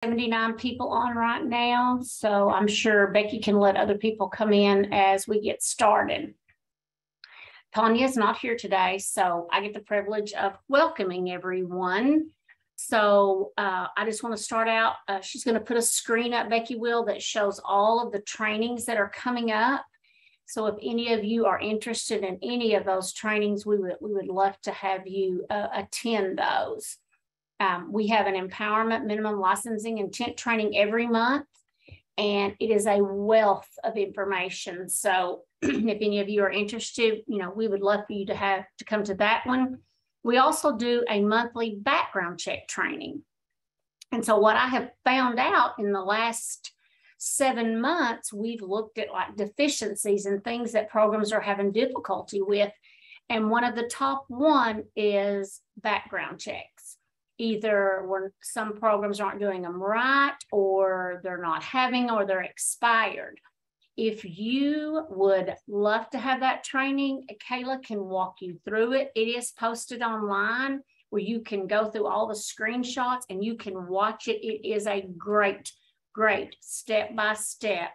79 people on right now, so I'm sure Becky can let other people come in as we get started. Tanya's not here today, so I get the privilege of welcoming everyone. So I just want to start out. She's going to put a screen up, Becky will, that shows all of the trainings that are coming up. So if any of you are interested in any of those trainings, we would love to have you attend those. We have an empowerment minimum licensing intent training every month, and it is a wealth of information. So if any of you are interested, we would love for you to come to that one. We also do a monthly background check training. And so what I have found out in the last 7 months, we've looked at like deficiencies and things that programs are having difficulty with. And one of the top one is background checks. Either when some programs aren't doing them right, or they're not having, or they're expired. If you would love to have that training, Kayla can walk you through it. It is posted online where you can go through all the screenshots and you can watch it. It is a great step-by-step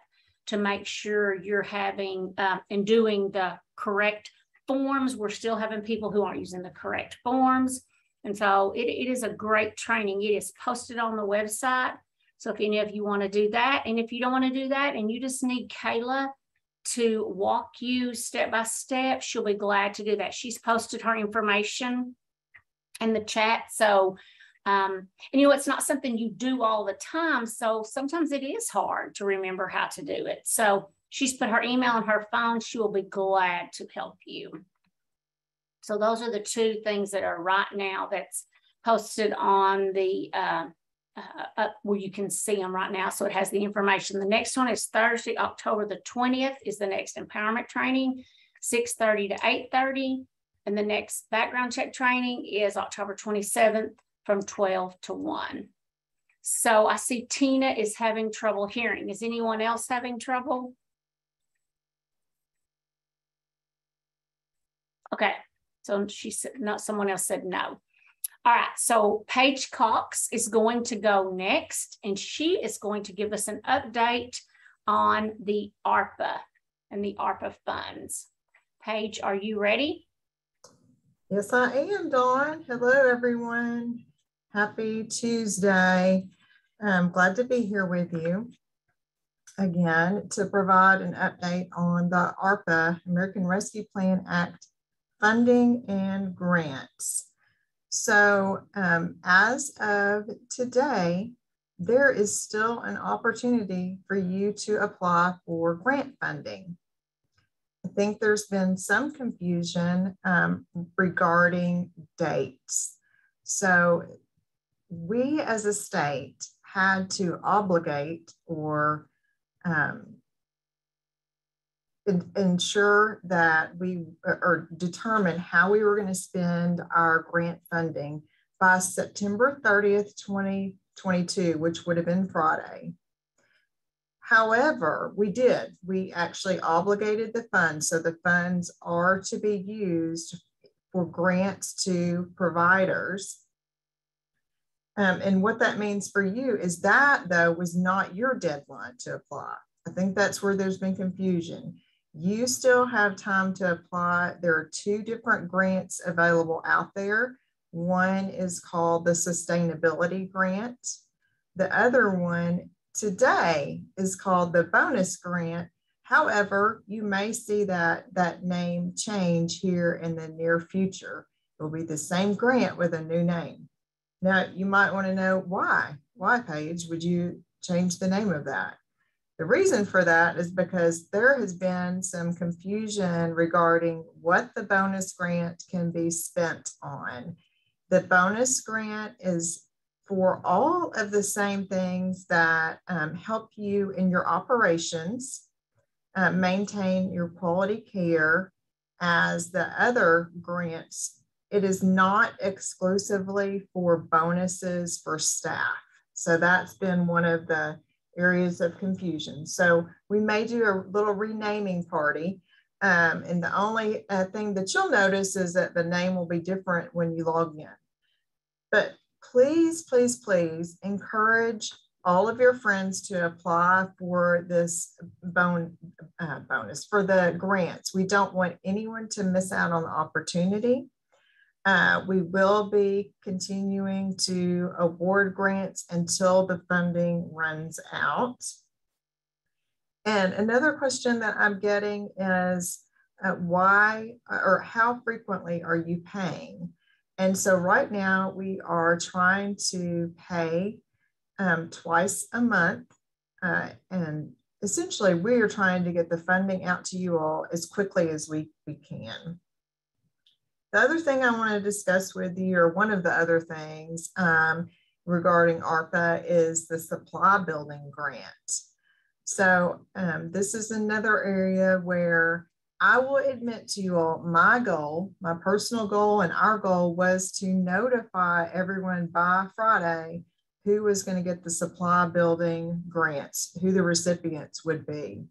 to make sure you're having and doing the correct forms. We're still having people who aren't using the correct forms. And so it is a great training. It is posted on the website. So if any of you want to do that, and if you don't want to do that and you just need Kayla to walk you step by step, she'll be glad to do that. She's posted her information in the chat. So, and it's not something you do all the time. So sometimes it is hard to remember how to do it. So she's put her email on her phone. She will be glad to help you. So those are the two things that are right now that's posted on the, where you can see them right now. So it has the information. The next one is Thursday, October the 20th is the next empowerment training, 6:30 to 8:30. And the next background check training is October 27th from 12 to 1. So I see Tina is having trouble hearing. Is anyone else having trouble? Okay. So she said, no, someone else said no. All right, so Paige Cox is going to go next, and she is going to give us an update on the ARPA and the ARPA funds. Paige, are you ready? Yes, I am, Dawn. Hello, everyone. Happy Tuesday. I'm glad to be here with you again to provide an update on the ARPA, American Rescue Plan Act, funding and grants. So as of today, there is still an opportunity for you to apply for grant funding. I think there's been some confusion regarding dates. So we as a state had to obligate or ensure that we or determine how we were going to spend our grant funding by September 30th, 2022, which would have been Friday. However, we actually obligated the funds. So the funds are to be used for grants to providers. And what that means for you is that, though, was not your deadline to apply. I think that's where there's been confusion. You still have time to apply. There are 2 different grants available out there. One is called the Sustainability Grant. The other one today is called the Bonus Grant. However, you may see that name change here in the near future. It will be the same grant with a new name. Now, you might want to know why. Why, Paige, would you change the name of that? The reason for that is because there has been some confusion regarding what the bonus grant can be spent on. The bonus grant is for all of the same things that help you in your operations, maintain your quality care as the other grants. It is not exclusively for bonuses for staff. So that's been one of the areas of confusion. So we may do a little renaming party. And the only thing that you'll notice is that the name will be different when you log in. But please, please, please encourage all of your friends to apply for this bonus for the grants. We don't want anyone to miss out on the opportunity. We will be continuing to award grants until the funding runs out. And another question that I'm getting is why or how frequently are you paying? And so right now we are trying to pay twice a month. And essentially we are trying to get the funding out to you all as quickly as we can. The other thing I want to discuss with you, or one of the other things regarding ARPA, is the supply building grant. So this is another area where I will admit to you all, my goal, my personal goal and our goal was to notify everyone by Friday who was going to get the supply building grants, who the recipients would be.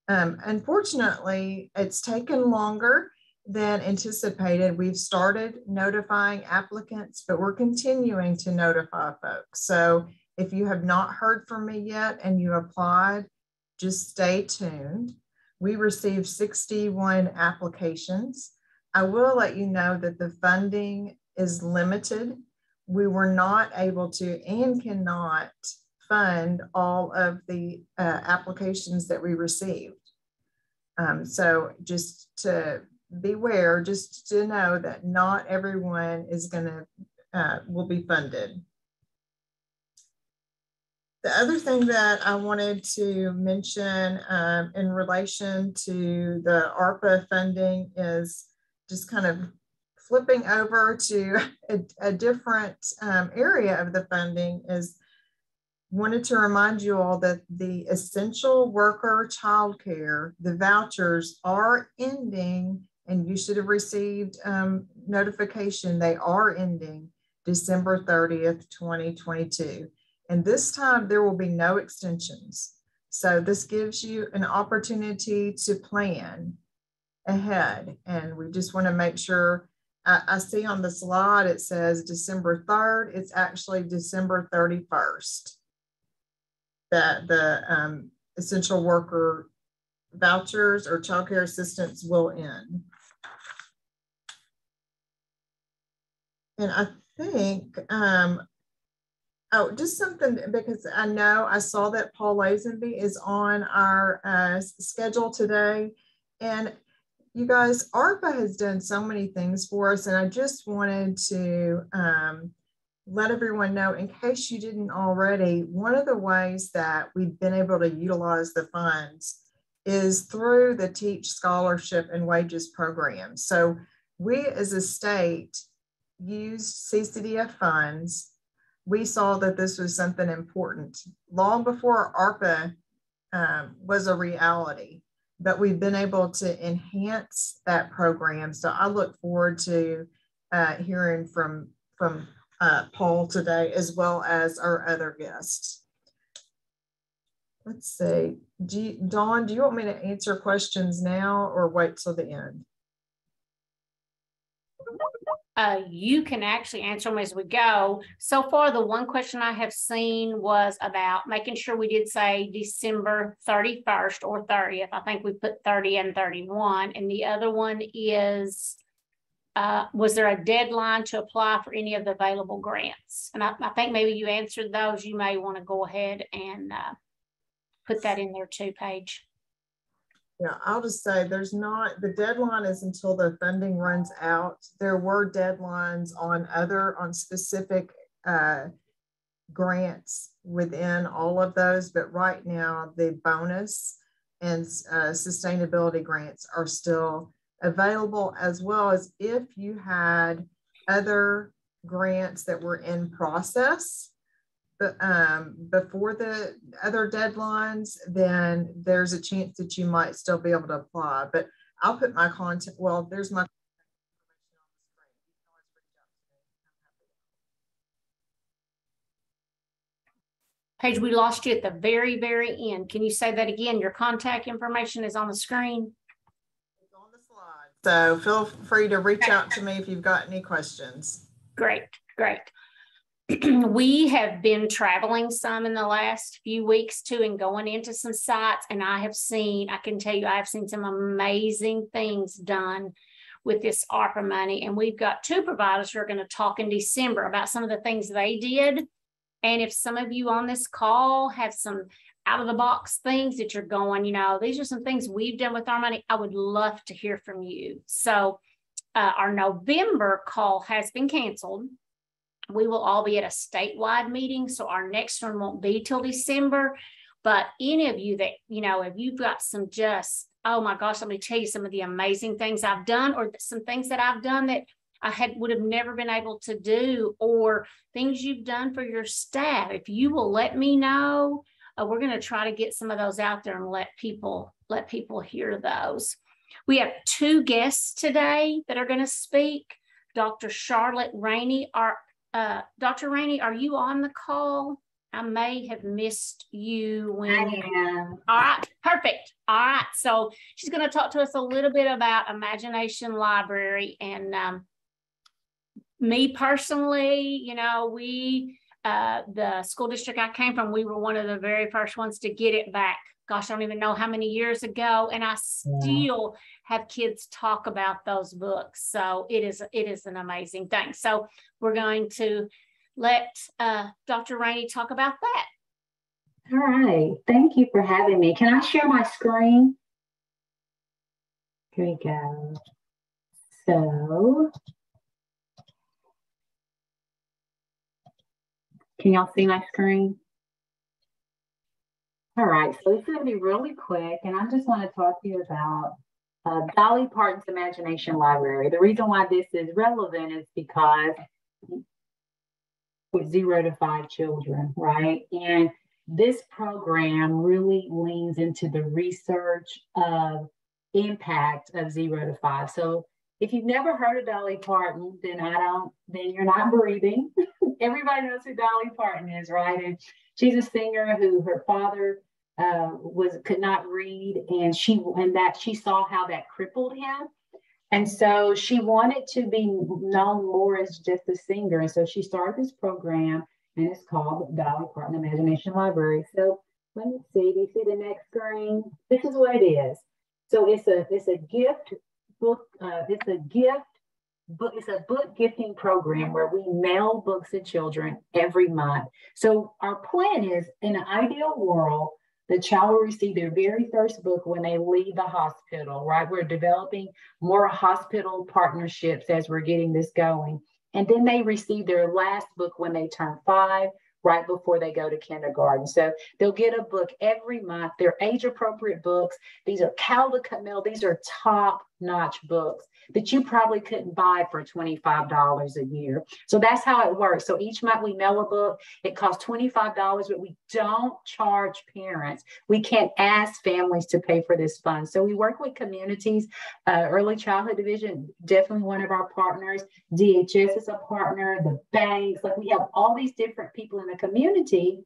Unfortunately, it's taken longer than anticipated. We've started notifying applicants, but we're continuing to notify folks. So if you have not heard from me yet and you applied, just stay tuned. We received 61 applications. I will let you know that the funding is limited. We were not able to and cannot fund all of the applications that we received. So just to beware, just to know that not everyone is will be funded. The other thing that I wanted to mention in relation to the ARPA funding is just kind of flipping over to a different area of the funding. Is wanted to remind you all that the essential worker childcare, the vouchers are ending, and you should have received notification they are ending December 30th, 2022. And this time there will be no extensions. So this gives you an opportunity to plan ahead. And we just want to make sure, I see on the slide, it says December 3rd. It's actually December 31st that the essential worker vouchers or childcare assistance will end. And I think, oh, just something, because I know I saw that Paul Lazenby is on our schedule today. And you guys, ARPA has done so many things for us. And I just wanted to let everyone know, in case you didn't already, one of the ways that we've been able to utilize the funds is through the Teach Scholarship and Wages program. So we as a state used CCDF funds. We saw that this was something important long before ARPA was a reality, but we've been able to enhance that program. So I look forward to hearing from Paul today, as well as our other guests. Let's see, Dawn, do you want me to answer questions now or wait till the end? You can actually answer them as we go. So far, the one question I have seen was about making sure we did say December 31st or 30th. I think we put 30 and 31. And the other one is, was there a deadline to apply for any of the available grants? And I think maybe you answered those. You may want to go ahead and put that in there too, Paige. Yeah, I'll just say there's not, the deadline is until the funding runs out. There were deadlines on specific grants within all of those, but right now the bonus and sustainability grants are still available, as well as if you had other grants that were in process before the other deadlines, then there's a chance that you might still be able to apply. But I'll put my contact, well, there's my Paige, we lost you at the very, very end. Can you say that again? Your contact information is on the screen. It's on the slide. So feel free to reach out to me if you've got any questions. Great, great. we have been traveling some in the last few weeks too, and going into some sites. And I can tell you, I've seen some amazing things done with this ARPA money. And we've got 2 providers who are going to talk in December about some of the things they did. And if some of you on this call have some out of the box things that you're going, these are some things we've done with our money, I would love to hear from you. So our November call has been canceled. We will all be at a statewide meeting, so our next one won't be till December. But any of you that, if you've got some oh my gosh, let me tell you some of the amazing things I've done, or some things that I've done that I would have never been able to do, or things you've done for your staff. If you will let me know, we're going to try to get some of those out there and let people hear those. We have 2 guests today that are going to speak. Dr. Charlotte Rainey. Dr. Rainey, are you on the call? I may have missed you when. I am. All right, perfect. All right, so she's going to talk to us a little bit about Imagination Library. And me personally, the school district I came from, we were one of the very first ones to get it back. Gosh, I don't even know how many years ago, and I still have kids talk about those books. So it is an amazing thing. So we're going to let Dr. Rainey talk about that. All right. Thank you for having me. Can I share my screen? Here we go. So, can y'all see my screen? All right, so it's going to be really quick, and I just want to talk to you about Dolly Parton's Imagination Library. The reason why this is relevant is because with 0 to 5 children, right? And this program really leans into the research of impact of 0 to 5. So if you've never heard of Dolly Parton, then you're not breathing. Everybody knows who Dolly Parton is, right? And she's a singer who her father could not read, and she saw how that crippled him. And so she wanted to be known more as just a singer. And so she started this program, and it's called Dolly Parton Imagination Library. So let me see. Do you see the next screen? This is what it is. So it's a gift book. It's a book gifting program where we mail books to children every month. So our plan is, in an ideal world, the child will receive their very first book when they leave the hospital, right? We're developing more hospital partnerships as we're getting this going. And then they receive their last book when they turn 5, right before they go to kindergarten. So they'll get a book every month. They're age-appropriate books. These are Caldecott Mill. These are top-notch books that you probably couldn't buy for $25 a year. So that's how it works. So each month we mail a book. It costs $25, but we don't charge parents. We can't ask families to pay for this fund. So we work with communities. Early Childhood Division, definitely one of our partners. DHS is a partner. The banks, like we have all these different people in the community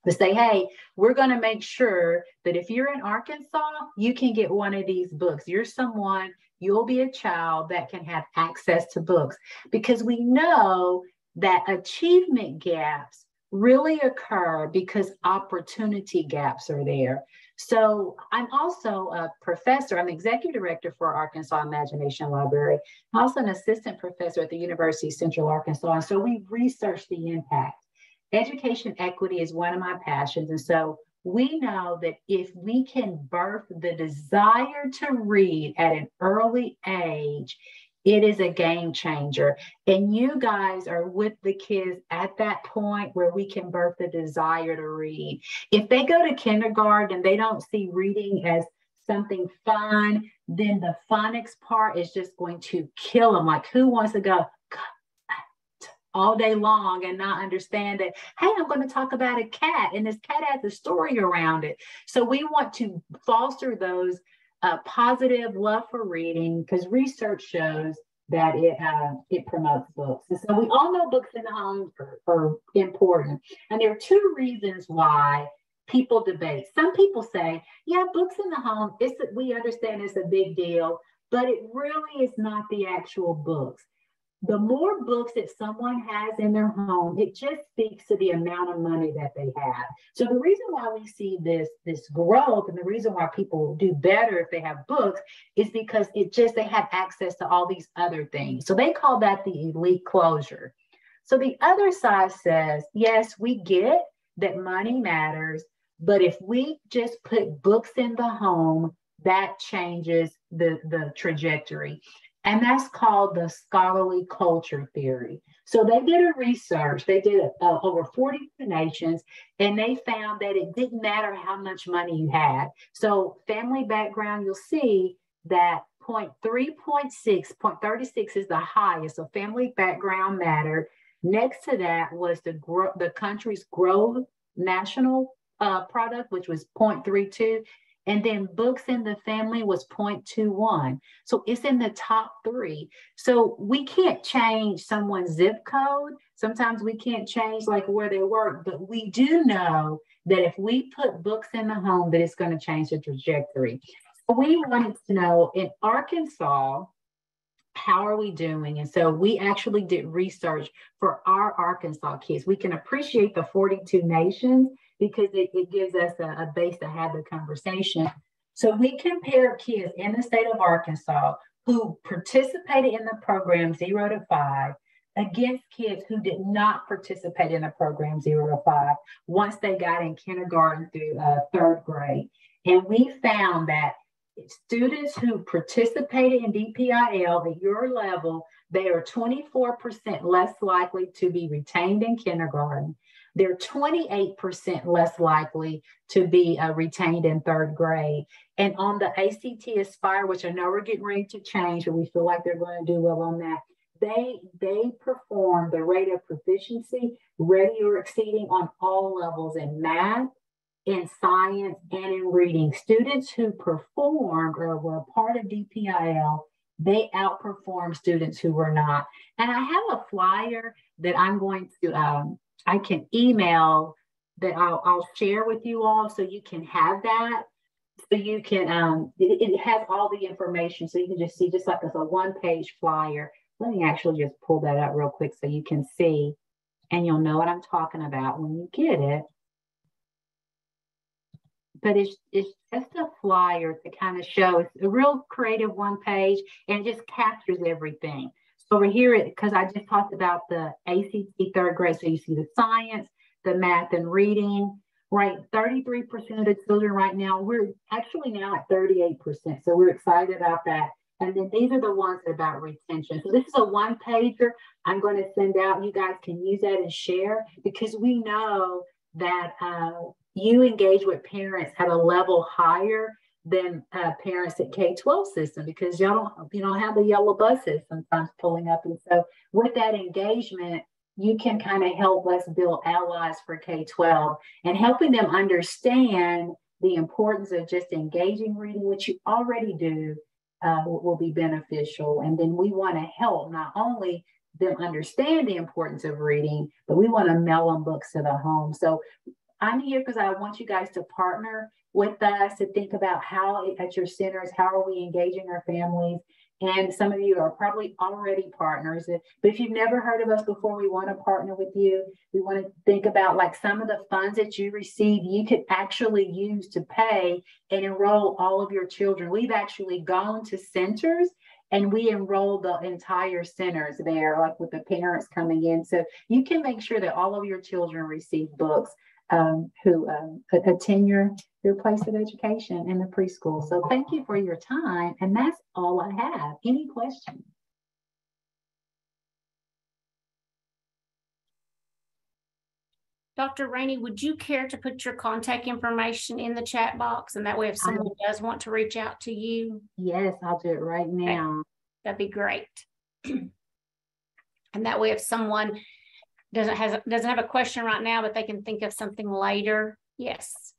to say, hey, we're going to make sure that if you're in Arkansas, you can get one of these books. You'll be a child that can have access to books, because we know that achievement gaps really occur because opportunity gaps are there. So I'm also a professor. I'm executive director for Arkansas Imagination Library. I'm also an assistant professor at the University of Central Arkansas. And so we research the impact. Education equity is one of my passions. And so we know that if we can birth the desire to read at an early age, it is a game changer. And you guys are with the kids at that point where we can birth the desire to read. If they go to kindergarten and they don't see reading as something fun, then the phonics part is just going to kill them. Like, who wants to go all day long and not understand that, hey, I'm going to talk about a cat and this cat has a story around it. So we want to foster those positive love for reading, because research shows that it promotes books. And so we all know books in the home are important. And there are 2 reasons why people debate. Some people say, yeah, books in the home, we understand it's a big deal, but it really is not the actual books. The more books that someone has in their home, it just speaks to the amount of money that they have. So the reason why we see this growth, and the reason why people do better if they have books, is because they have access to all these other things. So they call that the elite closure. So the other side says, yes, we get that money matters, but if we just put books in the home, that changes the trajectory. And that's called the scholarly culture theory. So they did a research, they did over 42 nations, and they found that it didn't matter how much money you had. So family background, you'll see that 0.3, 0.36 is the highest. So family background mattered. Next to that was the country's gross national product, which was 0.32. And then books in the family was 0.21. So it's in the top 3. So we can't change someone's zip code. Sometimes we can't change like where they work, but we do know that if we put books in the home, that it's going to change the trajectory. So we wanted to know in Arkansas, how are we doing? And so we actually did research for our Arkansas kids. We can appreciate the 42 nations because it gives us a base to have the conversation. So we compared kids in the state of Arkansas who participated in the program 0 to 5 against kids who did not participate in the program 0 to 5 once they got in kindergarten through 3rd grade. And we found that students who participated in DPIL at your level, they are 24% less likely to be retained in kindergarten. They're 28% less likely to be retained in 3rd grade. And on the ACT Aspire, which I know we're getting ready to change, but we feel like they're going to do well on that, they perform the rate of proficiency, ready or exceeding on all levels in math, in science, and in reading. Students who performed or were a part of DPIL, they outperform students who were not. And I have a flyer that I'm going to, I can email that I'll share with you all so you can have that. So you can, it has all the information. So you can just see, just like it's a 1-page flyer. Let me actually just pull that out real quick so you can see, and you'll know what I'm talking about when you get it. But it's just a flyer to kind of show. It's a real creative 1-page, and it just captures everything. So over here, because I just talked about the ACT 3rd grade, so you see the science, the math, and reading, right? 33% of the children right now, we're actually now at 38%. So we're excited about that. And then these are the ones about retention. So this is a 1-pager I'm going to send out. You guys can use that and share, because we know that you engage with parents at a level higher than parents at K-12 system, because you don't have the yellow buses sometimes pulling up. And so with that engagement, you can kind of help us build allies for K-12 and helping them understand the importance of just engaging reading, which you already do, will be beneficial. And then we want to help not only them understand the importance of reading, but we want to mail them books to the home. So I'm here because I want you guys to partner with us to think about how at your centers, how are we engaging our families? And some of you are probably already partners. But if you've never heard of us before, we want to partner with you. We want to think about like some of the funds that you receive, you could actually use to pay and enroll all of your children. We've actually gone to centers and we enroll the entire centers there, like with the parents coming in. So you can make sure that all of your children receive books who attend your place of education in the preschool. So thank you for your time. And that's all I have. Any questions? Dr. Rainey, would you care to put your contact information in the chat box? And that way, if someone does want to reach out to you. Yes, I'll do it right now. Okay. That'd be great. And that way, if someone doesn't have a question right now, but they can think of something later, yes,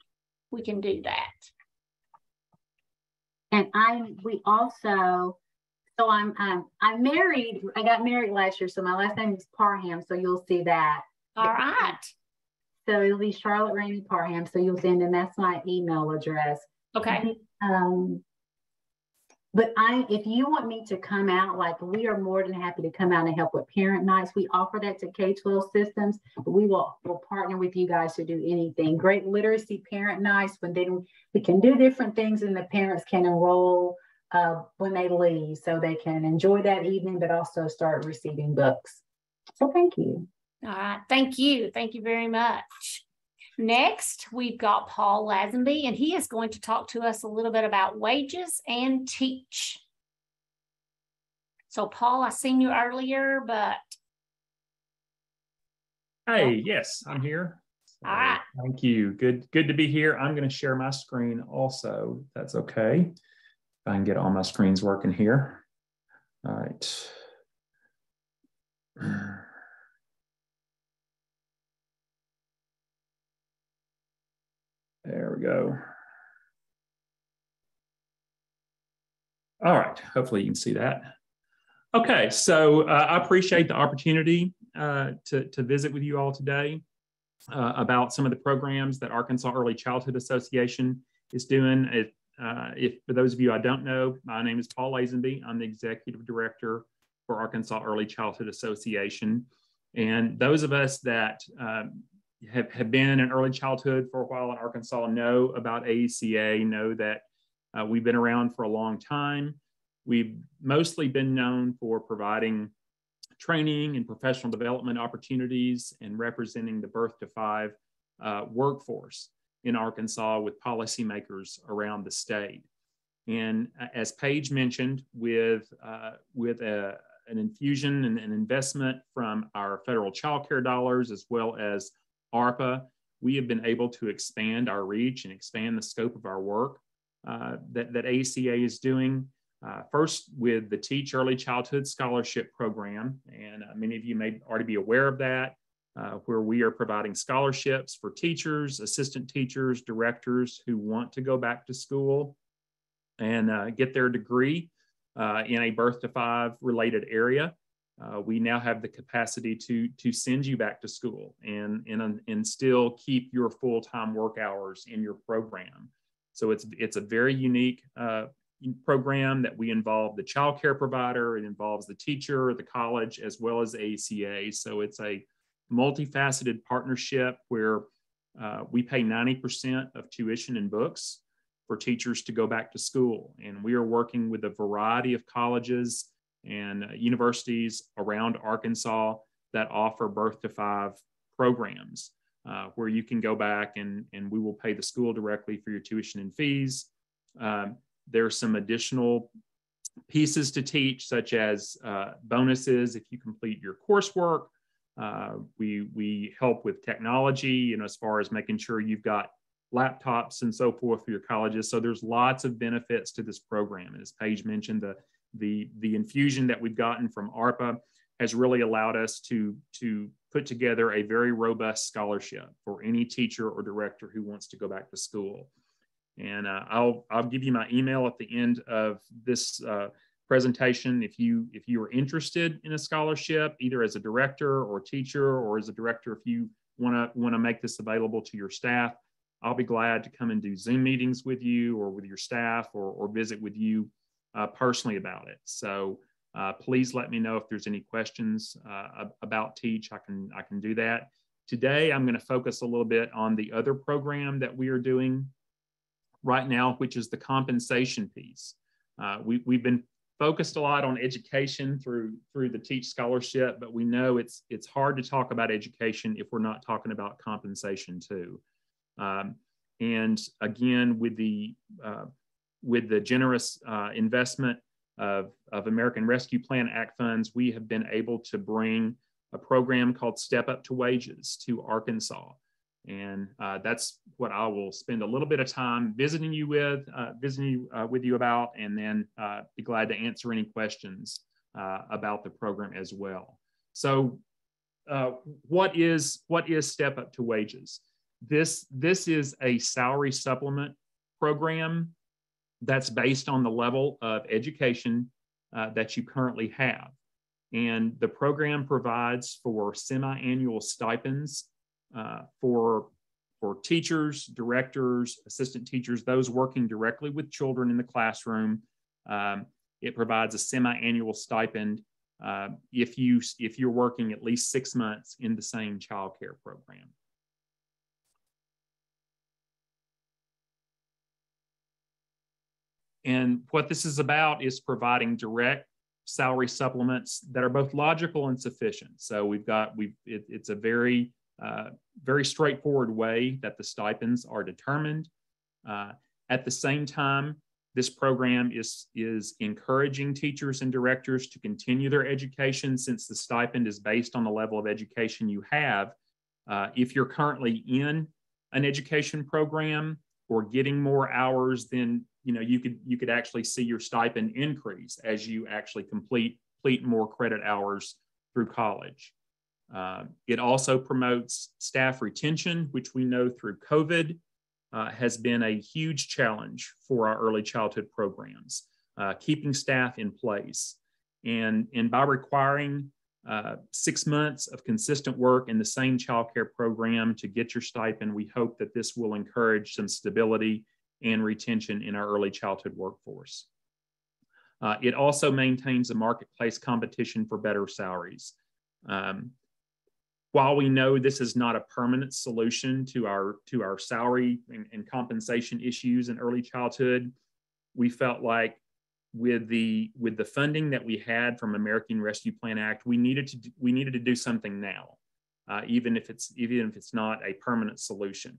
we can do that. And I'm married. I got married last year, so my last name is Parham, so you'll see that. All right. So it'll be Charlotte Rainey Parham. So you'll send, and that's my email address. Okay. But if you want me to come out, like we are more than happy to come out and help with parent nights. We offer that to K-12 systems, but we'll partner with you guys to do anything. Great literacy parent nights, when then we can do different things and the parents can enroll when they leave, so they can enjoy that evening, but also start receiving books. So thank you. All right, thank you. Thank you very much. Next, we've got Paul Lazenby, and he is going to talk to us a little bit about wages and teach. So, Paul, I seen you earlier, but. Hey, yes, I'm here. All right. Thank you. Good to be here. I'm going to share my screen also. If that's okay. If I can get all my screens working here. All right. There we go. All right, hopefully you can see that. Okay, so I appreciate the opportunity to visit with you all today about some of the programs that Arkansas Early Childhood Association is doing. If for those of you I don't know, my name is Paul Lazenby. I'm the Executive Director for Arkansas Early Childhood Association. And those of us that have been in early childhood for a while in Arkansas know about AECA, know that we've been around for a long time. We've mostly been known for providing training and professional development opportunities and representing the birth to 5 workforce in Arkansas with policymakers around the state. And as Paige mentioned, with an infusion and an investment from our federal child care dollars, as well as ARPA, we have been able to expand our reach and expand the scope of our work that AECA is doing. First with the Teach Early Childhood Scholarship Program, and many of you may already be aware of that, where we are providing scholarships for teachers, assistant teachers, directors who want to go back to school and get their degree in a birth to 5 related area. We now have the capacity to send you back to school and still keep your full-time work hours in your program. So it's a very unique program that we involve the child care provider, it involves the teacher, the college, as well as AECA. So it's a multifaceted partnership where we pay 90% of tuition and books for teachers to go back to school. And we are working with a variety of colleges and universities around Arkansas that offer birth to 5 programs where you can go back and we will pay the school directly for your tuition and fees. There's some additional pieces to teach, such as bonuses if you complete your coursework. We help with technology, as far as making sure you've got laptops and so forth for your colleges. So there's lots of benefits to this program. And as Paige mentioned, the infusion that we've gotten from ARPA has really allowed us to put together a very robust scholarship for any teacher or director who wants to go back to school. And I'll give you my email at the end of this presentation if you are interested in a scholarship, either as a director or teacher, or as a director if you want to make this available to your staff. I'll be glad to come and do Zoom meetings with you or with your staff or visit with you personally about it. So please let me know if there's any questions about Teach. I can do that. Today, I'm going to focus a little bit on the other program that we are doing right now, which is the compensation piece. We've been focused a lot on education through the Teach Scholarship, but we know it's hard to talk about education if we're not talking about compensation too. And again, with the generous investment of American Rescue Plan Act funds, we have been able to bring a program called Step Up to Wages to Arkansas. And that's what I will spend a little bit of time visiting you with you about, and then be glad to answer any questions about the program as well. So what is Step Up to Wages? This is a salary supplement program that's based on the level of education that you currently have. And the program provides for semi-annual stipends for teachers, directors, assistant teachers, those working directly with children in the classroom It provides a semi-annual stipend if you're working at least 6 months in the same child care program. And what this is about is providing direct salary supplements that are both logical and sufficient. So it's a very straightforward way that the stipends are determined. At the same time, this program is encouraging teachers and directors to continue their education, since the stipend is based on the level of education you have. If you're currently in an education program or getting more hours, then you could actually see your stipend increase as you actually complete more credit hours through college. It also promotes staff retention, which we know through COVID has been a huge challenge for our early childhood programs, keeping staff in place. And by requiring 6 months of consistent work in the same child care program to get your stipend, we hope that this will encourage some stability and retention in our early childhood workforce. It also maintains a marketplace competition for better salaries. While we know this is not a permanent solution to our salary and compensation issues in early childhood, we felt like with the funding that we had from American Rescue Plan Act, we needed to do something now, even if it's not a permanent solution.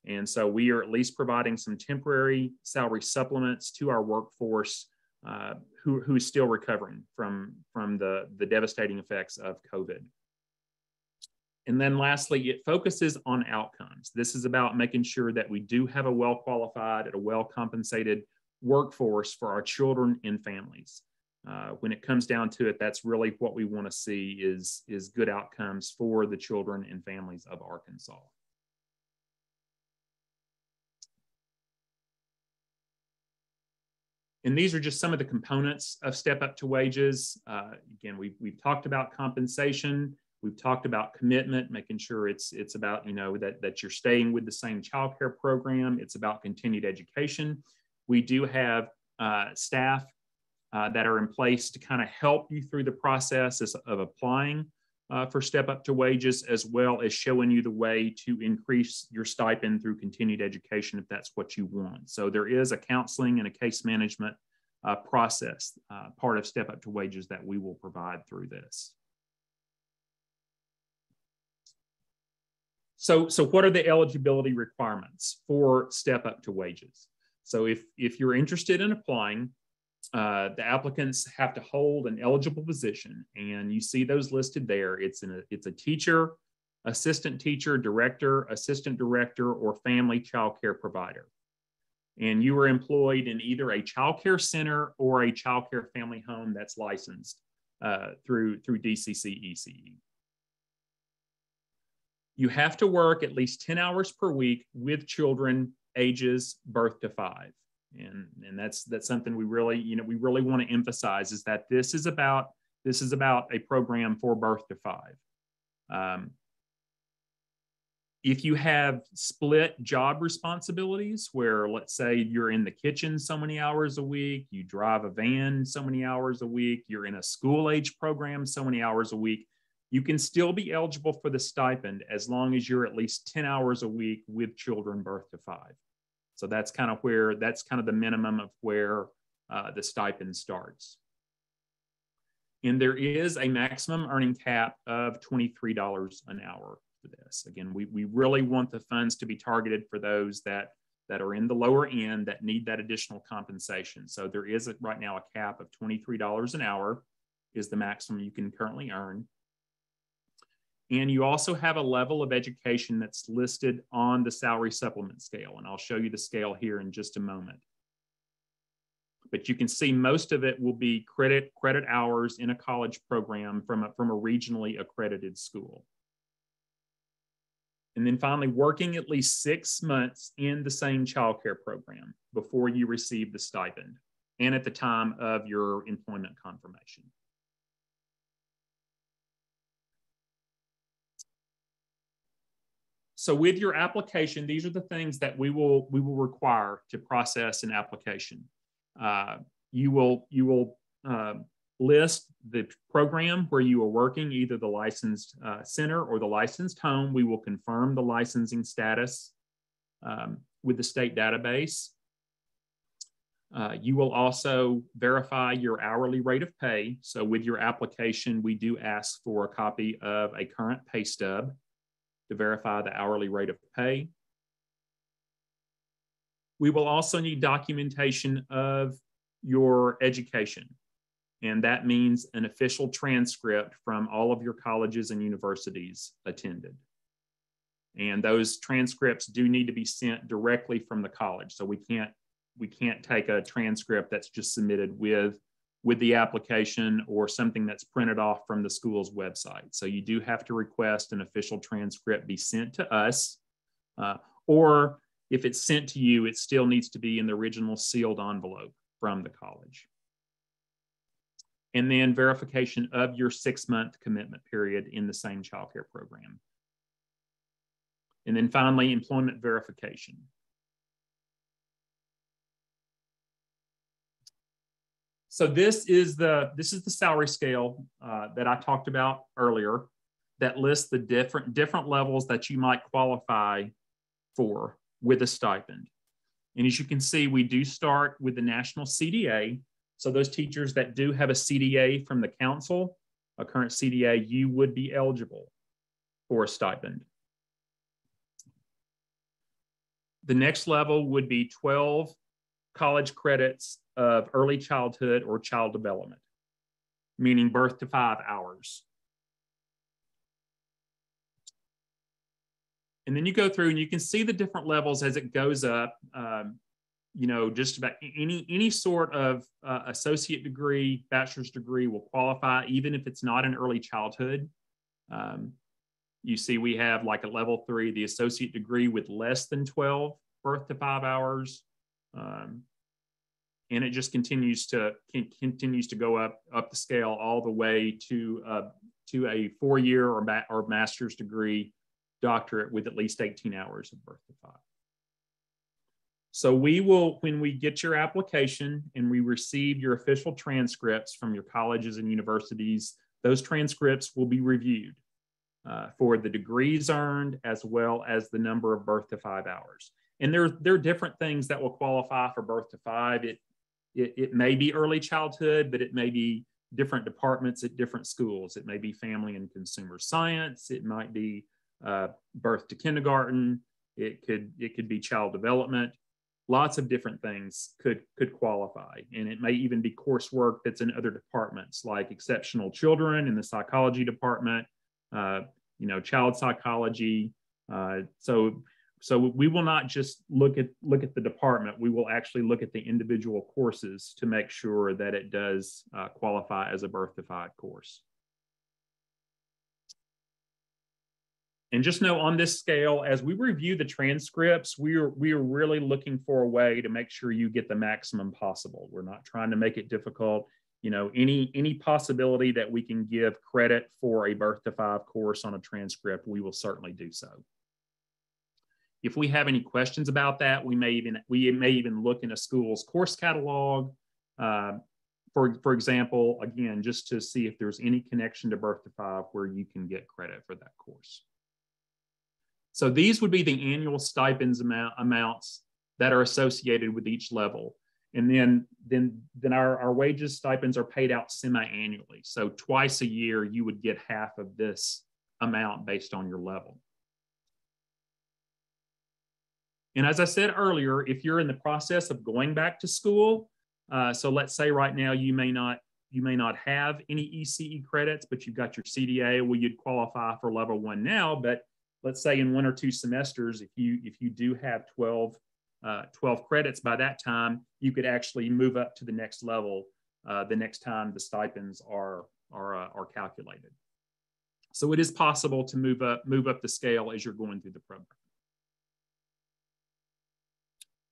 And so we are at least providing some temporary salary supplements to our workforce who is still recovering from the devastating effects of COVID. And then lastly, it focuses on outcomes. This is about making sure that we do have a well-qualified and a well-compensated workforce for our children and families. When it comes down to it, that's really what we want to see is good outcomes for the children and families of Arkansas. And these are just some of the components of Step Up to Wages. Again, we've talked about compensation. We've talked about commitment, making sure it's about, that you're staying with the same child care program. It's about continued education. We do have staff that are in place to kind of help you through the process of applying for Step Up to Wages, as well as showing you the way to increase your stipend through continued education if that's what you want. So there is a counseling and a case management process, part of Step Up to Wages, that we will provide through this. So what are the eligibility requirements for Step Up to Wages? So if you're interested in applying, the applicants have to hold an eligible position, and you see those listed there. It's a teacher, assistant teacher, director, assistant director, or family child care provider. And you are employed in either a child care center or a child care family home that's licensed through DCC ECE. You have to work at least 10 hours per week with children ages birth to 5. And that's something we really want to emphasize, is that this is about a program for birth to 5. If you have split job responsibilities, where let's say you're in the kitchen so many hours a week, you drive a van so many hours a week, you're in a school age program so many hours a week, you can still be eligible for the stipend as long as you're at least 10 hours a week with children birth to 5. So that's kind of the minimum of where the stipend starts. And there is a maximum earning cap of $23 an hour for this. Again, we really want the funds to be targeted for those that are in the lower end that need that additional compensation. So there is right now a cap of $23 an hour is the maximum you can currently earn. And you also have a level of education that's listed on the salary supplement scale. And I'll show you the scale here in just a moment. But you can see most of it will be credit hours in a college program from a regionally accredited school. And then finally, working at least 6 months in the same child care program before you receive the stipend and at the time of your employment confirmation. So with your application, these are the things that we will require to process an application. You will list the program where you are working, either the licensed center or the licensed home. We will confirm the licensing status with the state database. You will also verify your hourly rate of pay. So with your application, we do ask for a copy of a current pay stub to verify the hourly rate of pay. We will also need documentation of your education. And that means an official transcript from all of your colleges and universities attended. And those transcripts do need to be sent directly from the college. So we can't take a transcript that's just submitted with the application or something that's printed off from the school's website. So you do have to request an official transcript be sent to us, or if it's sent to you, it still needs to be in the original sealed envelope from the college. And then verification of your 6-month commitment period in the same child care program. And then finally, employment verification. So this is the salary scale that I talked about earlier that lists the different levels that you might qualify for with a stipend. And as you can see, we do start with the national CDA. So those teachers that do have a CDA from the council, a current CDA, you would be eligible for a stipend. The next level would be 12 college credits of early childhood or child development, meaning birth to 5 hours. And then you go through and you can see the different levels as it goes up. You know, just about any sort of associate degree, bachelor's degree will qualify, even if it's not in early childhood. You see we have like a level 3, the associate degree with less than 12 birth to 5 hours. And it just continues to go up the scale all the way to a 4-year or master's degree doctorate with at least 18 hours of birth to 5. So we will, when we get your application and we receive your official transcripts from your colleges and universities, those transcripts will be reviewed for the degrees earned as well as the number of birth to 5 hours. And there are different things that will qualify for birth to 5. It may be early childhood, but it may be different departments at different schools. It may be family and consumer science. It might be birth to kindergarten. It could be child development. Lots of different things could qualify. And it may even be coursework that's in other departments like exceptional children in the psychology department, child psychology. So we will not just look at the department. We will actually look at the individual courses to make sure that it does qualify as a birth to 5 course. And just know on this scale, as we review the transcripts, we are really looking for a way to make sure you get the maximum possible. We're not trying to make it difficult. You know, any possibility that we can give credit for a birth to 5 course on a transcript, we will certainly do so. If we have any questions about that, we may even look in a school's course catalog, for example, again, just to see if there's any connection to birth to 5 where you can get credit for that course. So these would be the annual stipends amounts that are associated with each level. And then our wages stipends are paid out semi-annually. So twice a year, you would get half of this amount based on your level. And as I said earlier, if you're in the process of going back to school, so let's say right now you may not have any ECE credits, but you've got your CDA, well, you'd qualify for level 1 now. But let's say in 1 or 2 semesters, if you do have 12 credits by that time, you could actually move up to the next level the next time the stipends are calculated. So it is possible to move up the scale as you're going through the program.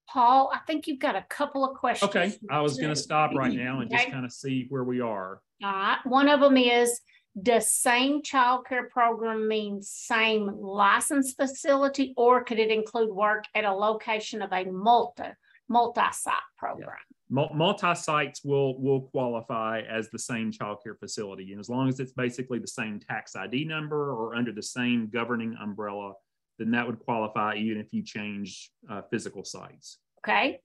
Paul, I think you've got a couple of questions. Okay, I was going to stop right now and just kind of see where we are. All right. One of them is, does same child care program mean same licensed facility, or could it include work at a location of a multi-site program? multi-sites will qualify as the same child care facility. And as long as it's basically the same tax ID number or under the same governing umbrella, then that would qualify even if you change physical sites. Okay.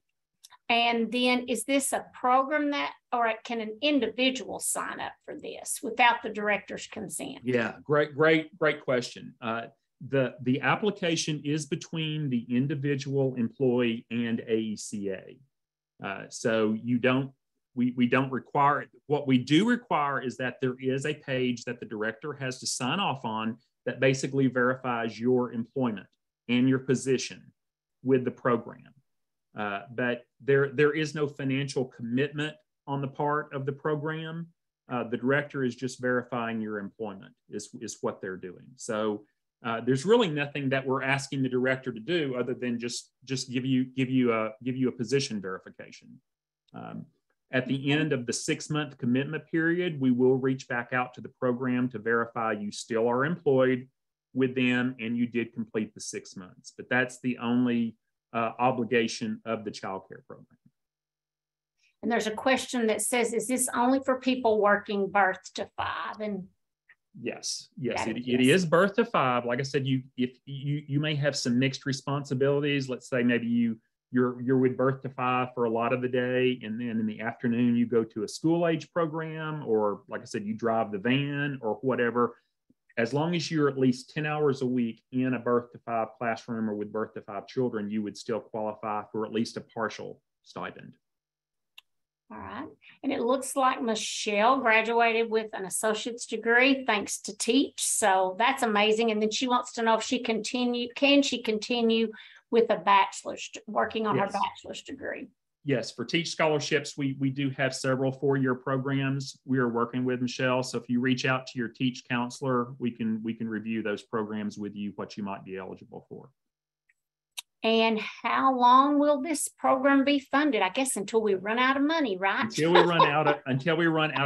And then is this a program that, or can an individual sign up for this without the director's consent? Yeah, great question. The application is between the individual employee and AECA. So we don't require it. What we do require is that there is a page that the director has to sign off on that basically verifies your employment and your position with the program. But there is no financial commitment on the part of the program. The director is just verifying your employment is what they're doing. So there's really nothing that we're asking the director to do other than just give you a position verification. At the end of the 6-month commitment period, we will reach back out to the program to verify you still are employed with them and you did complete the 6 months. But that's the only obligation of the child care program. And there's a question that says, is this only for people working birth to 5? And yes, it is birth to 5. Like I said, if you may have some mixed responsibilities. Let's say maybe you're with birth to 5 for a lot of the day, and then in the afternoon you go to a school age program, or like I said, you drive the van or whatever. As long as you're at least 10 hours a week in a birth to 5 classroom or with birth to 5 children, you would still qualify for at least a partial stipend. All right. And it looks like Michelle graduated with an associate's degree thanks to Teach. So that's amazing. And then she wants to know if can she continue with a bachelor's, working on her bachelor's degree? Yes, for Teach scholarships, we do have several 4-year programs we are working with, Michelle. So if you reach out to your Teach counselor, we can review those programs with you, what you might be eligible for. And how long will this program be funded? I guess until we run out of money, right? Until we run out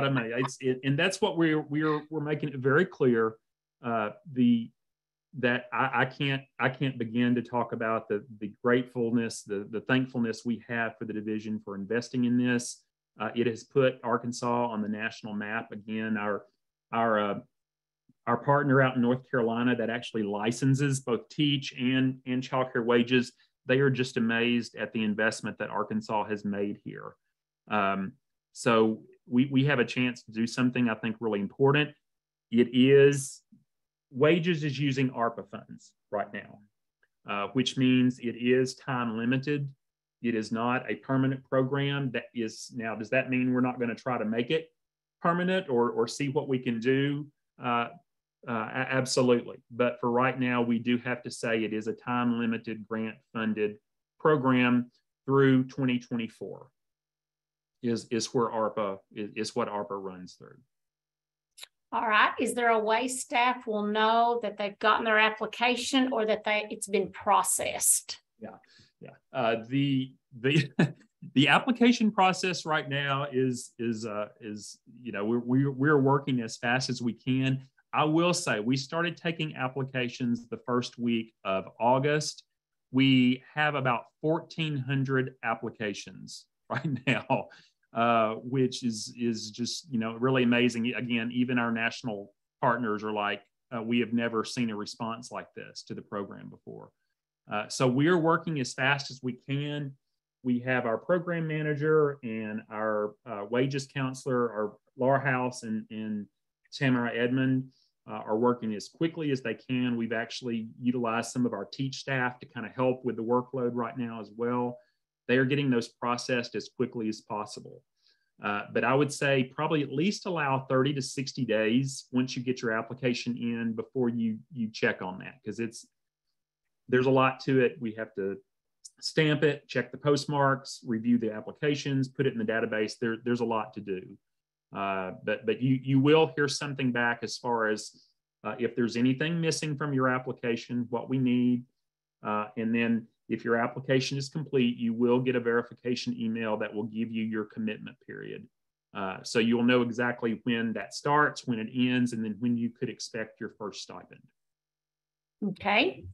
of money. And that's what we're making it very clear. That I can't begin to talk about the gratefulness, the thankfulness we have for the division for investing in this. It has put Arkansas on the national map again. Our partner out in North Carolina that actually licenses both Teach and child care wages, they are just amazed at the investment that Arkansas has made here. So we have a chance to do something I think really important. Wages is using ARPA funds right now, which means it is time limited. It is not a permanent program. Now, does that mean we're not going to try to make it permanent or see what we can do? Absolutely. But for right now, we do have to say it is a time limited grant funded program through 2024 is where ARPA is what ARPA runs through. All right. Is there a way staff will know that they've gotten their application or that it's been processed? Yeah. The application process right now is we're working as fast as we can. I will say we started taking applications the first week of August. We have about 1,400 applications right now. Which is just, really amazing. Again, even our national partners are like, we have never seen a response like this to the program before. So we are working as fast as we can. We have our program manager and our wages counselor, our Laura House and Tamara Edmond are working as quickly as they can. We've actually utilized some of our Teach staff to kind of help with the workload right now as well. They are getting those processed as quickly as possible. But I would say probably at least allow 30 to 60 days once you get your application in before you check on that, because there's a lot to it. We have to stamp it, check the postmarks, review the applications, put it in the database. There's a lot to do. But you will hear something back as far as if there's anything missing from your application, what we need, and then if your application is complete, you will get a verification email that will give you your commitment period. So you'll know exactly when that starts, when it ends, and then when you could expect your first stipend. Okay.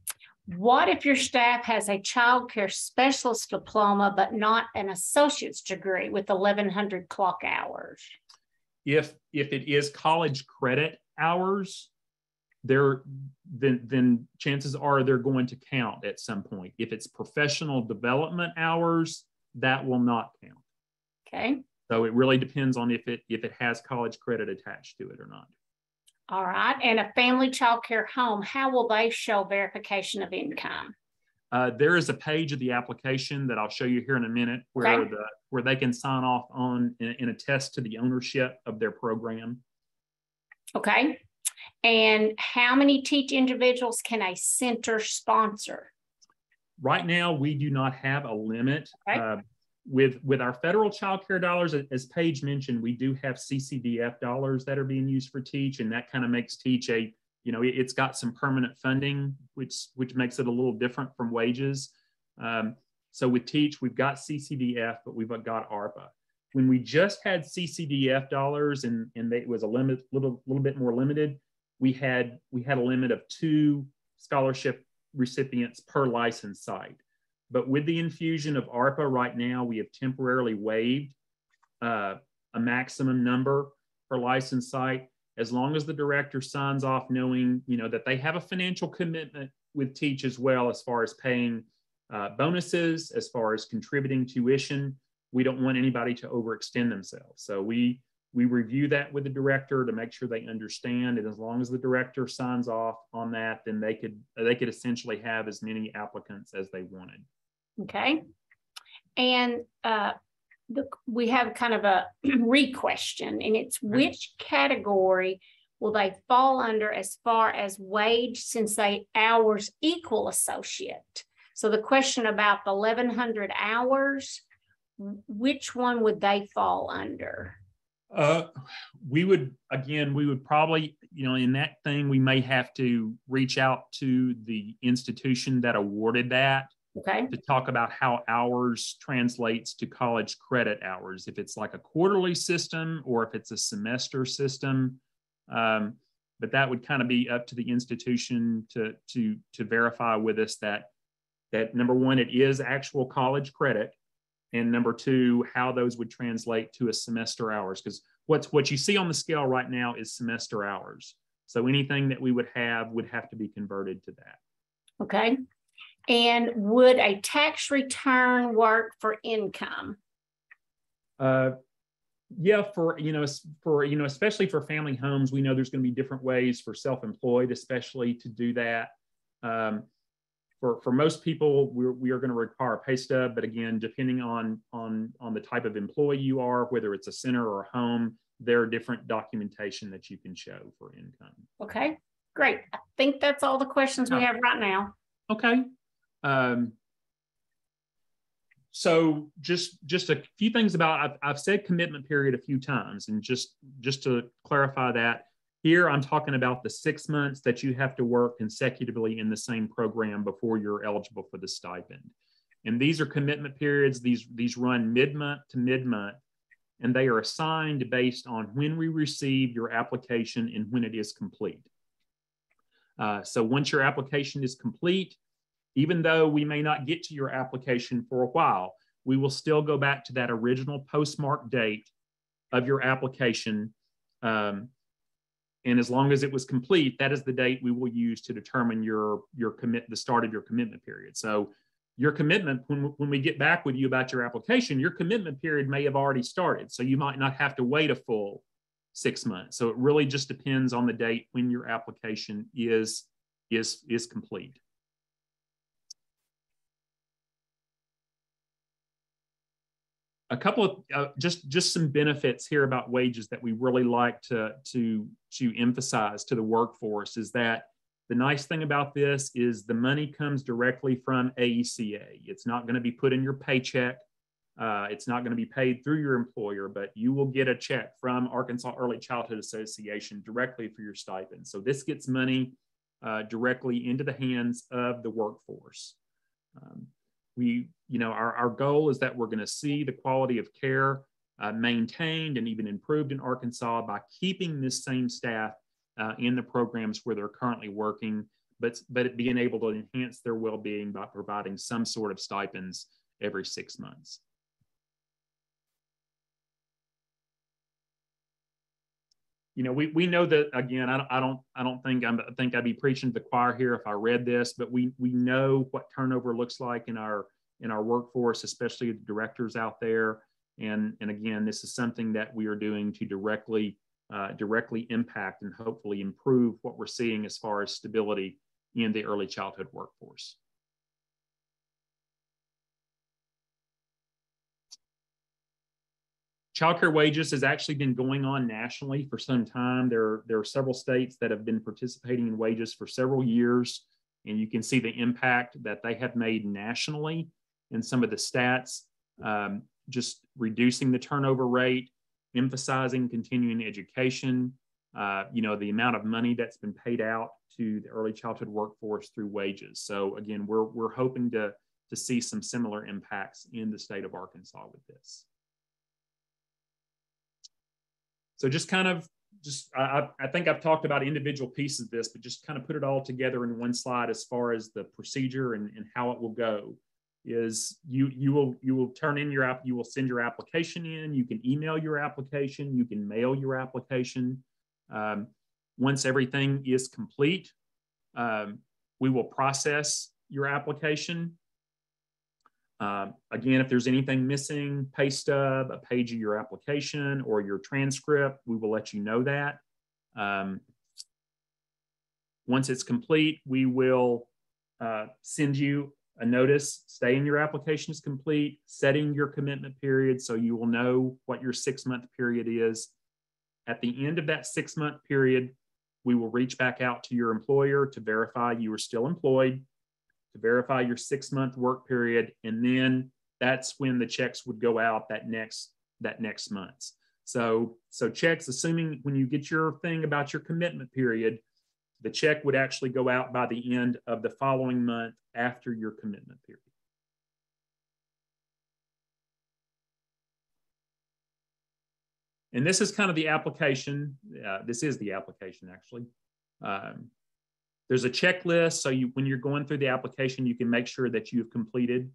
What if your staff has a child care specialist diploma, but not an associate's degree with 1,100 clock hours? If it is college credit hours, then chances are they're going to count at some point. If it's professional development hours, that will not count. Okay. So it really depends on if it has college credit attached to it or not. All right. And a family child care home, how will they show verification of income? There is a page of the application that I'll show you here in a minute where Okay. where they can sign off on and attest to the ownership of their program. Okay. And how many teach individuals can a center sponsor? Right now, we do not have a limit. Okay. With our federal child care dollars, as Paige mentioned, we do have CCDF dollars that are being used for Teach, and that kind of makes Teach it's got some permanent funding, which makes it a little different from wages. So with Teach, we've got CCDF, but we've got ARPA. When we just had CCDF dollars and it was a little bit more limited, we had a limit of 2 scholarship recipients per license site. But with the infusion of ARPA right now, we have temporarily waived a maximum number per license site, as long as the director signs off knowing that they have a financial commitment with Teach as well, as far as paying bonuses, as far as contributing tuition. We don't want anybody to overextend themselves. So we review that with the director to make sure they understand. And as long as the director signs off on that, then they could essentially have as many applicants as they wanted. Okay. And we have kind of a re-question, and it's which category will they fall under as far as wage, since they hours equal associate? So the question about the 1,100 hours, which one would they fall under? We would probably, in that thing, we may have to reach out to the institution that awarded that. Okay. To talk about how hours translates to college credit hours, if it's like a quarterly system or if it's a semester system. But that would kind of be up to the institution to verify with us that number one, it is actual college credit, and number two, how those would translate to a semester hours. Because what you see on the scale right now is semester hours. So anything that we would have to be converted to that. Okay. And would a tax return work for income? Yeah, especially for family homes, we know there's going to be different ways for self-employed, especially to do that. For most people, we are going to require a pay stub, but again, depending on the type of employee you are, whether it's a center or a home, there are different documentation that you can show for income. Okay, great. I think that's all the questions we have right now. Okay. So just a few things about, I've said commitment period a few times, and just to clarify that, here I'm talking about the 6 months that you have to work consecutively in the same program before you're eligible for the stipend. And these are commitment periods. These run mid-month to mid-month, and they are assigned based on when we receive your application and when it is complete. So once your application is complete, even though we may not get to your application for a while, we will still go back to that original postmark date of your application. And as long as it was complete, that is the date we will use to determine the start of your commitment period. So your commitment, when we get back with you about your application, your commitment period may have already started. So you might not have to wait a full 6 months. So it really just depends on the date when your application is complete. A couple of just some benefits here about wages that we really like to emphasize to the workforce is that the nice thing about this is the money comes directly from AECA. It's not going to be put in your paycheck. It's not going to be paid through your employer, but you will get a check from Arkansas Early Childhood Association directly for your stipend. So this gets money directly into the hands of the workforce. Our goal is that we're going to see the quality of care maintained and even improved in Arkansas by keeping this same staff in the programs where they're currently working, but being able to enhance their well-being by providing some sort of stipends every 6 months. You know, we know that, again, I think I'd be preaching to the choir here if I read this, but we know what turnover looks like in our workforce, especially the directors out there. And again, this is something that we are doing to directly impact and hopefully improve what we're seeing as far as stability in the early childhood workforce. Childcare wages has actually been going on nationally for some time. There are several states that have been participating in wages for several years, and you can see the impact that they have made nationally in some of the stats, just reducing the turnover rate, emphasizing continuing education, you know, the amount of money that's been paid out to the early childhood workforce through wages. So again, we're hoping to see some similar impacts in the state of Arkansas with this. So just kind of, I think I've talked about individual pieces of this, but just kind of put it all together in one slide as far as the procedure and how it will go. Is you will turn in you will send your application in. You can email your application. You can mail your application. Once everything is complete, we will process your application. Again, if there's anything missing, pay stub, a page of your application or your transcript, we will let you know that. Once it's complete, we will send you a notice stating your application is complete, setting your commitment period so you will know what your 6-month period is. At the end of that 6-month period, we will reach back out to your employer to verify you are still employed, to verify your 6-month work period, and then that's when the checks would go out that next month. So checks, assuming when you get your thing about your commitment period, the check would actually go out by the end of the following month after your commitment period. And this is kind of the application. This is the application, actually. There's a checklist, so when you're going through the application, you can make sure that you've completed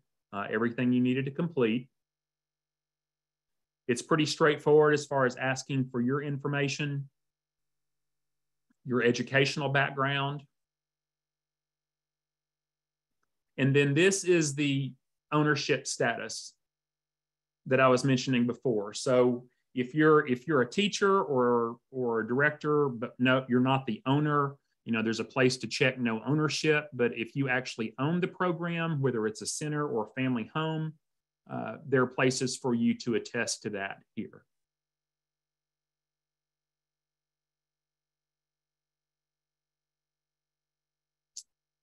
everything you needed to complete. It's pretty straightforward as far as asking for your information, your educational background. And then this is the ownership status that I was mentioning before. So if you're a teacher or a director, but no, you're not the owner, you know, there's a place to check no ownership. But if you actually own the program, whether it's a center or a family home, there are places for you to attest to that here.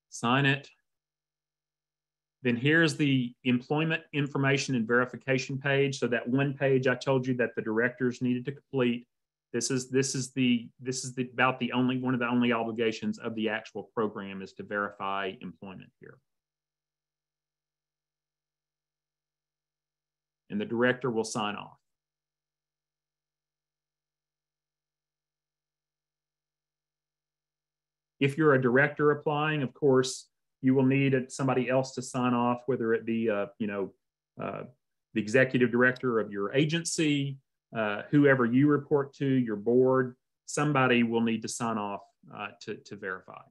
Sign it. Then here's the employment information and verification page. So that one page I told you that the directors needed to complete. This is about the only one of the only obligations of the actual program is to verify employment here. And the director will sign off. If you're a director applying, of course, you will need somebody else to sign off, whether it be, the executive director of your agency, whoever you report to, your board, somebody will need to sign off to verify.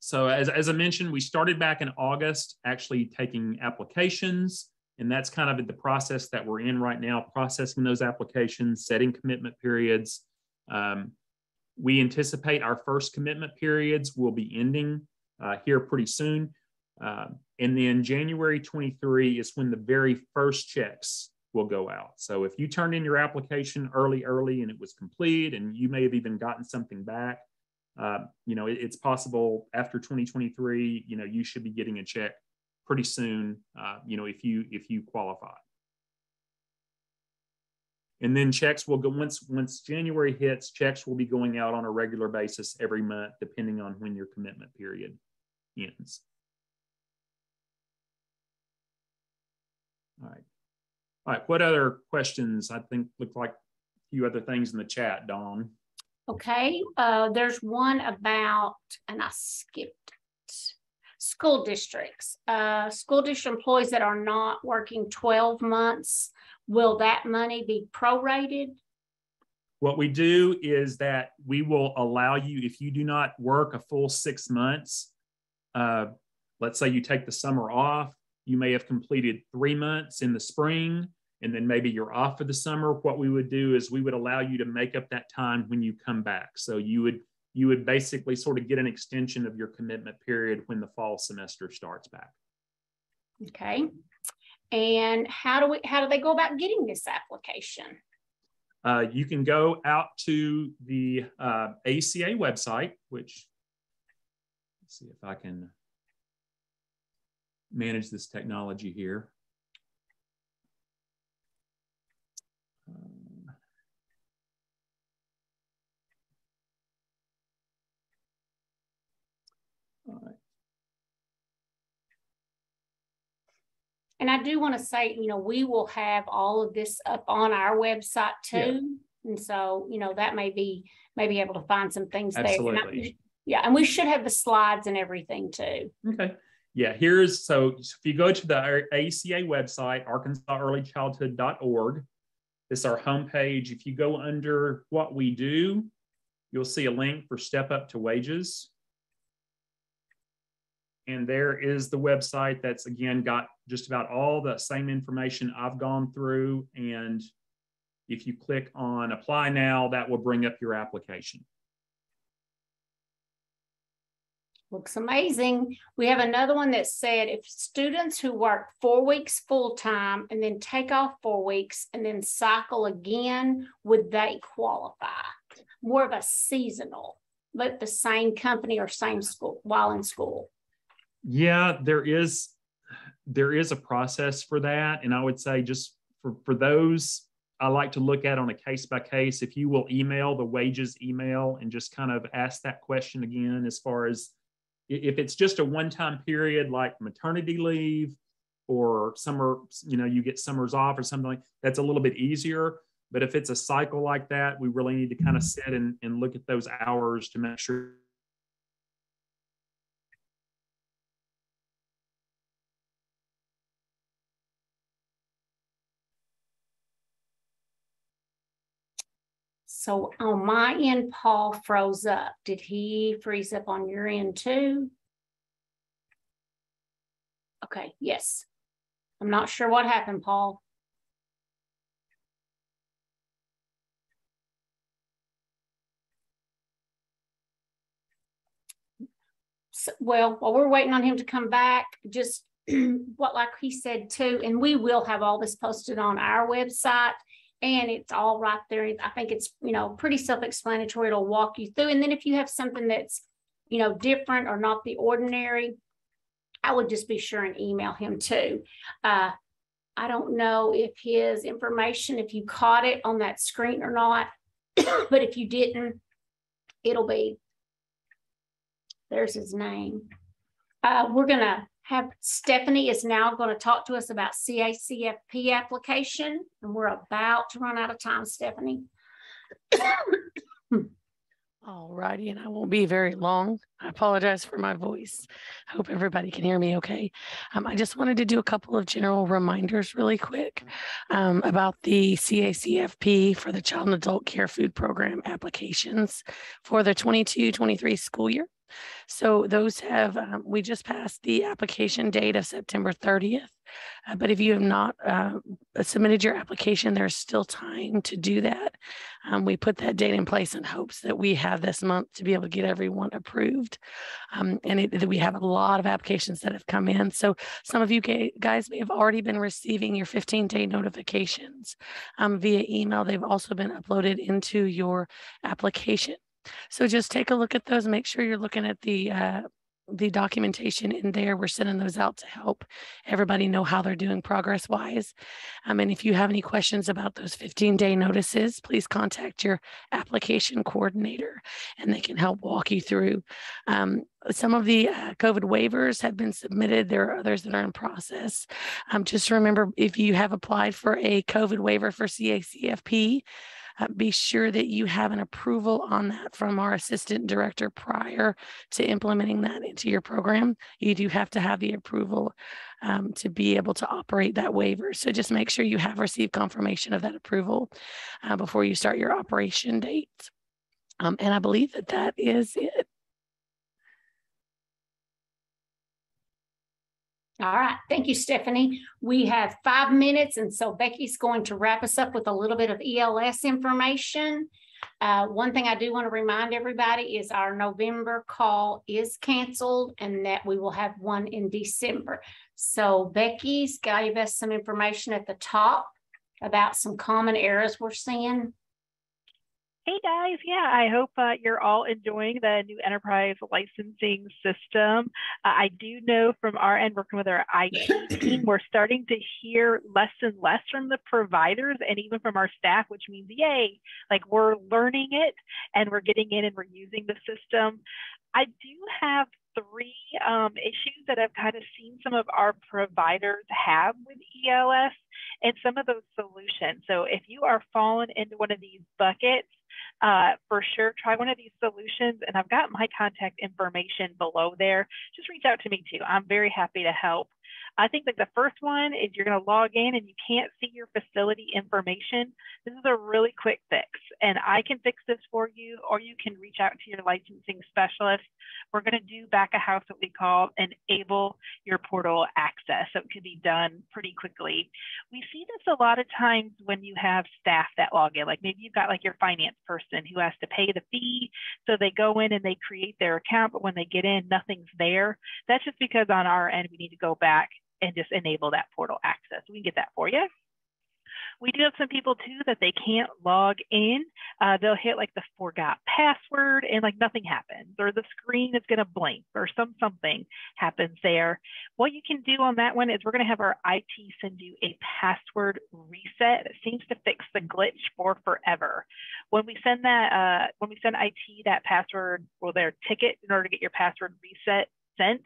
So as I mentioned, we started back in August, actually taking applications. And that's kind of the process that we're in right now, processing those applications, setting commitment periods. We anticipate our first commitment periods will be ending here pretty soon. And then January 23 is when the very first checks will go out. So if you turned in your application early and it was complete and you may have even gotten something back, it's possible after 2023, you should be getting a check pretty soon, if you qualify. And then checks will go, once January hits, checks will be going out on a regular basis every month, depending on when your commitment period ends. All right. What other questions? I think look like few other things in the chat, Dawn. Okay, there's one about, and I skipped it. School districts. School district employees that are not working 12 months, will that money be prorated? What we do is that we will allow you, if you do not work a full 6 months, let's say you take the summer off, you may have completed 3 months in the spring, and then maybe you're off for the summer. What we would do is we would allow you to make up that time when you come back. So you would basically sort of get an extension of your commitment period when the fall semester starts back. Okay. And how do they go about getting this application? You can go out to the ACA website, which, let's see if I can manage this technology here. All right. And I do want to say, we will have all of this up on our website too. Yeah. And so, that may be able to find some things Absolutely. there. And we should have the slides and everything too. Okay. Yeah, so if you go to the ACA website, arkansasearlychildhood.org, this is our homepage. If you go under what we do, you'll see a link for Step Up to Wages. And there is the website that's, again, got just about all the same information I've gone through. And if you click on Apply Now, that will bring up your application. Looks amazing. We have another one that said if students who work 4 weeks full-time and then take off 4 weeks and then cycle again, would they qualify? More of a seasonal, but the same company or same school while in school. Yeah, there is a process for that. And I would say just for those, I like to look at on a case by case. If you will email the wages email and just kind of ask that question again, as far as if it's just a one-time period like maternity leave or summer, you get summers off or something like that's a little bit easier. But if it's a cycle like that, we really need to kind of sit and look at those hours to make sure. So on my end, Paul froze up. Did he freeze up on your end too? Okay, yes. I'm not sure what happened, Paul. So, well, while we're waiting on him to come back, just like he said too, and we will have all this posted on our website. And it's all right there. I think it's, pretty self-explanatory. It'll walk you through. And then if you have something that's, different or not the ordinary, I would just be sure and email him too. I don't know if his information, if you caught it on that screen or not, but if you didn't, it'll be, there's his name. We're going to have Stephanie is now going to talk to us about Cacfp application, and we're about to run out of time, Stephanie. All righty, and I won't be very long. I apologize for my voice. I hope everybody can hear me okay. I just wanted to do a couple of general reminders really quick about the Cacfp for the Child and Adult Care Food Program applications for the 22-23 school year. So those have, we just passed the application date of September 30th. But if you have not submitted your application, there's still time to do that. We put that date in place in hopes that we have this month to be able to get everyone approved. We have a lot of applications that have come in. So some of you guys may have already been receiving your 15-day notifications via email. They've also been uploaded into your application. So just take a look at those, make sure you're looking at the documentation in there. We're sending those out to help everybody know how they're doing progress wise. And if you have any questions about those 15-day notices, please contact your application coordinator and they can help walk you through. Some of the COVID waivers have been submitted. There are others that are in process. Just remember, if you have applied for a COVID waiver for Cacfp, be sure that you have an approval on that from our assistant director prior to implementing that into your program. You do have to have the approval to be able to operate that waiver. So just make sure you have received confirmation of that approval before you start your operation date. And I believe that that is it. All right. Thank you, Stephanie. We have 5 minutes, and so Becky's going to wrap us up with a little bit of ELS information. One thing I do want to remind everybody is our November call is canceled and that we will have one in December. So Becky's gave us some information at the top about some common errors we're seeing. Hey guys, yeah, I hope you're all enjoying the new enterprise licensing system. I do know from our end, working with our IT team, we're starting to hear less and less from the providers and even from our staff, which means yay, like we're learning it and we're getting in and we're using the system. I do have 3 issues that I've kind of seen some of our providers have with ELS and some of those solutions. So if you are falling into one of these buckets, for sure, try one of these solutions. And I've got my contact information below there. Just reach out to me too. I'm very happy to help. I think that the first one is you're going to log in and you can't see your facility information. This is a really quick fix, and I can fix this for you, or you can reach out to your licensing specialist. We're going to do back of house what we call enable your portal access. So it can be done pretty quickly. We see this a lot of times when you have staff that log in, like maybe you've got like your finance person who has to pay the fee. So they go in and they create their account, but when they get in, nothing's there. That's just because on our end, we need to go back and just enable that portal access. We can get that for you. We do have some people too that they can't log in. They'll hit like the forgot password and like nothing happens, or the screen is gonna blink, or something happens there. What you can do on that one is we're gonna have our IT send you a password reset. It seems to fix the glitch for forever. When we send that, when we send IT that password or their ticket in order to get your password reset sent,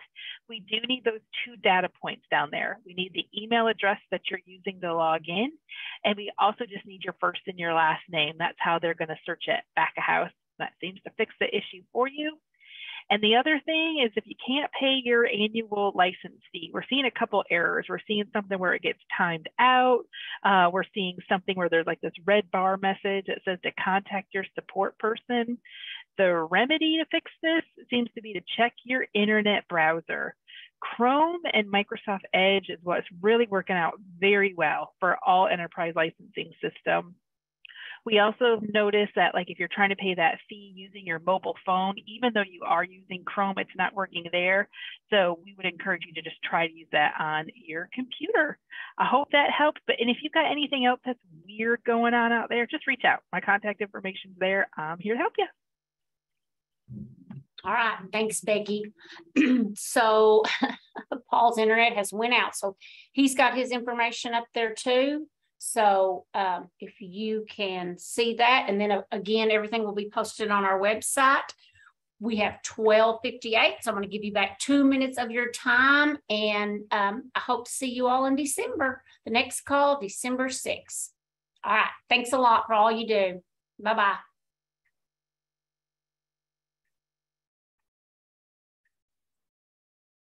we do need those 2 data points down there. We need the email address that you're using to log in, and we also just need your first and your last name. That's how they're going to search it back of house. That seems to fix the issue for you. And the other thing is, if you can't pay your annual license fee, we're seeing a couple errors. We're seeing something where it gets timed out. We're seeing something where there's like this red bar message that says to contact your support person. The remedy to fix this seems to be to check your internet browser. Chrome and Microsoft Edge is what's really working out very well for all enterprise licensing systems. We also notice that like if you're trying to pay that fee using your mobile phone, even though you are using Chrome, it's not working there. So we would encourage you to just try to use that on your computer. I hope that helps. And if you've got anything else that's weird going on out there, just reach out. My contact information's there. I'm here to help you. All right. Thanks, Becky. So Paul's internet has went out. So he's got his information up there too. So if you can see that, and then again, everything will be posted on our website. We have 12:58, so I'm going to give you back 2 minutes of your time, and I hope to see you all in December. The next call, December 6th. All right. Thanks a lot for all you do. Bye-bye.